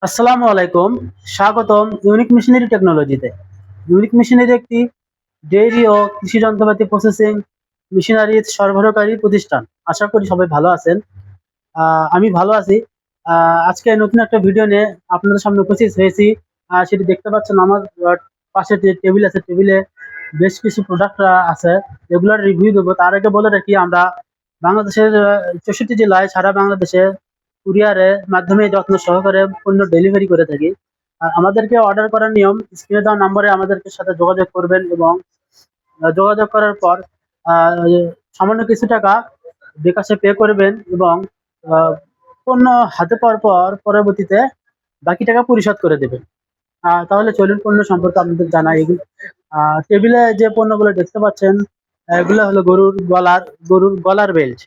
আসসালামু আলাইকুম। স্বাগতম ইউনিক মেশিনারি টেকনোলজিতে। ইউনিক মেশিনারি একটি ডেইরি ও কৃষি যন্ত্রপাতি প্রসেসিং মেশিনারি সরবরাহকারী প্রতিষ্ঠান। আশা করি সবাই ভালো আছেন। আমি ভালো আছি। আজকে নতুন একটা ভিডিও নিয়ে আপনাদের সামনে উপস্থিত হয়েছি। সেটি দেখতে পাচ্ছেন আমার পাশে যে টেবিল আছে, টেবিলে বেশ কিছু প্রোডাক্ট আছে, এগুলোর রিভিউ দেবো। তার আগে বলে রাখি, আমরা বাংলাদেশের 64 জেলায় সারা বাংলাদেশে কুরিয়ারের মাধ্যমে যত্ন সহকারে পণ্য ডেলিভারি করে থাকি। আর আমাদেরকে অর্ডার করার নিয়ম, স্ক্রিনে দেওয়া নম্বরে আমাদেরকে সাথে যোগাযোগ করবেন এবং যোগাযোগ করার পর আহ, সামান্য কিছু টাকা বিকাশে পে করবেন এবং আহ, পণ্য হাতে পাওয়ার পর পরবর্তীতে বাকি টাকা পরিশোধ করে দেবেন। তাহলে চলুন পণ্য সম্পর্কে আপনাদের জানাই। এগুলো টেবিলে যে পণ্যগুলো দেখতে পাচ্ছেন, এগুলো হলো গরুর গলার বেল্ট।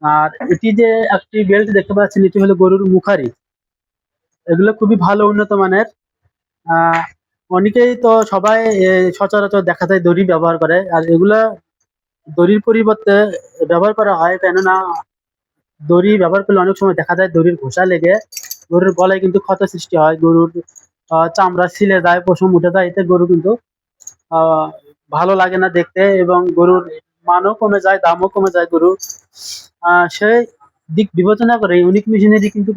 আর এটি যে একটি বেল্ট দেখতে পাচ্ছেন, এটি হলো গরুর মুখারি। এগুলো খুবই ভালো, উন্নত মানের। আহ অনেকেই তো সবাই সচরাচর দেখা যায় দড়ি ব্যবহার করে, আর এগুলা দড়ির পরিবর্তে ব্যবহার করা হয়। কেননা দড়ি ব্যবহার করলে অনেক সময় দেখা যায় দড়ির ঘষা লেগে গরুর গলায় কিন্তু ক্ষত সৃষ্টি হয়, গরুর চামড়া ছিলে যায়, পশম উঠে যায়, এতে গরু কিন্তু আহ ভালো লাগে না দেখতে, এবং গরুর মানও কমে যায়, দামও কমে যায় গরুর। সেই দিক বিবেচনা করে ইউনিক মেশিনারি কিন্তু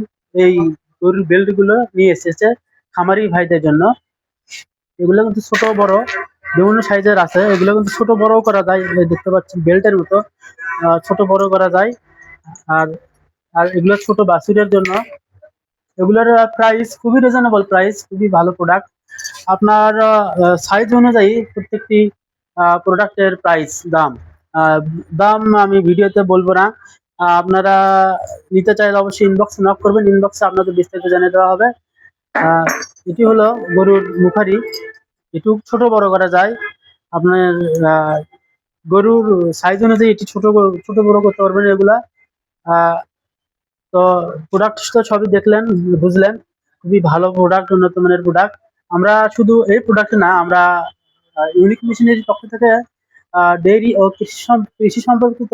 এই গরুর বেল্ট গুলো নিয়ে এসেছে খামারি ভাইদের জন্য। এগুলো কিন্তু ছোট বড় বিভিন্ন সাইজের আছে, এগুলো কিন্তু ছোট বড়ও করা যায়। এই দেখতে পাচ্ছেন বেল্টের মতো ছোট বড় করা যায়। আর আর এগুলো ছোট বাছুরের জন্য। এগুলোর প্রাইস খুবই রিজনেবল প্রাইস, খুবই ভালো প্রোডাক্ট। আপনার সাইজ অনুযায়ী প্রত্যেকটি প্রোডাক্টের প্রাইস আহ, দাম আমি ভিডিওতে বলবো না। আপনারা নিতে চাইলে অবশ্যই ইনবক্স নক করবেন, ইনবক্সে আপনাদের বিস্তারিত জানিয়ে দেওয়া হবে। আহ, এটি হলো গরুর মুখারি। একটু ছোট বড় করা যায়। আপনার আহ, গরুর সাইজ অনুযায়ী এটি ছোট বড় করতে পারবেন এগুলা। আহ, তো প্রোডাক্ট তো সবই দেখলেন, বুঝলেন। খুবই ভালো প্রোডাক্ট, উন্নত মানের প্রোডাক্ট। আমরা শুধু এই প্রোডাক্ট না, আমরা ইউনিক মেশিনারির পক্ষ থেকে ডেইরি ও কৃষি সম্পর্কিত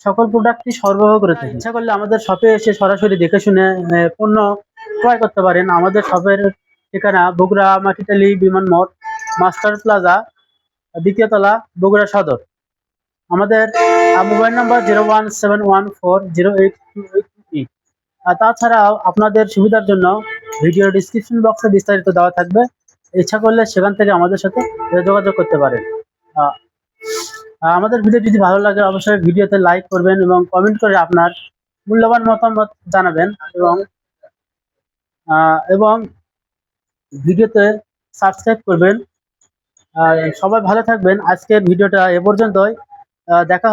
সকল প্রোডাক্টই সরবরাহ করে থাকি। ইচ্ছা করলে আমাদের শপে এসে সরাসরি দেখে শুনে পণ্য ক্রয় করতে পারেন। আমাদের শপের ঠিকানা বগুড়া মাটিটালি বিমান মোড়, মাস্টার প্লাজা, দ্বিতীয় তলা, বগুড়া সদর। আমাদের মোবাইল নাম্বার 01714082823। আর তাছাড়াও আপনাদের সুবিধার জন্য ভিডিও ডিসক্রিপশন বক্সে বিস্তারিত দেওয়া থাকবে। ইচ্ছা করলে সেখান থেকে আমাদের সাথে যোগাযোগ করতে পারেন। আহ, আমাদের ভিডিও যদি ভালো লাগে অবশ্যই ভিডিওতে লাইক করবেন এবং কমেন্ট করে আপনার মূল্যবান মতামত জানাবেন, এবং ভিডিওতে সাবস্ক্রাইব করবেন। সবাই ভালো থাকবেন। আজকের ভিডিওটা এ পর্যন্তই। দেখা হবে।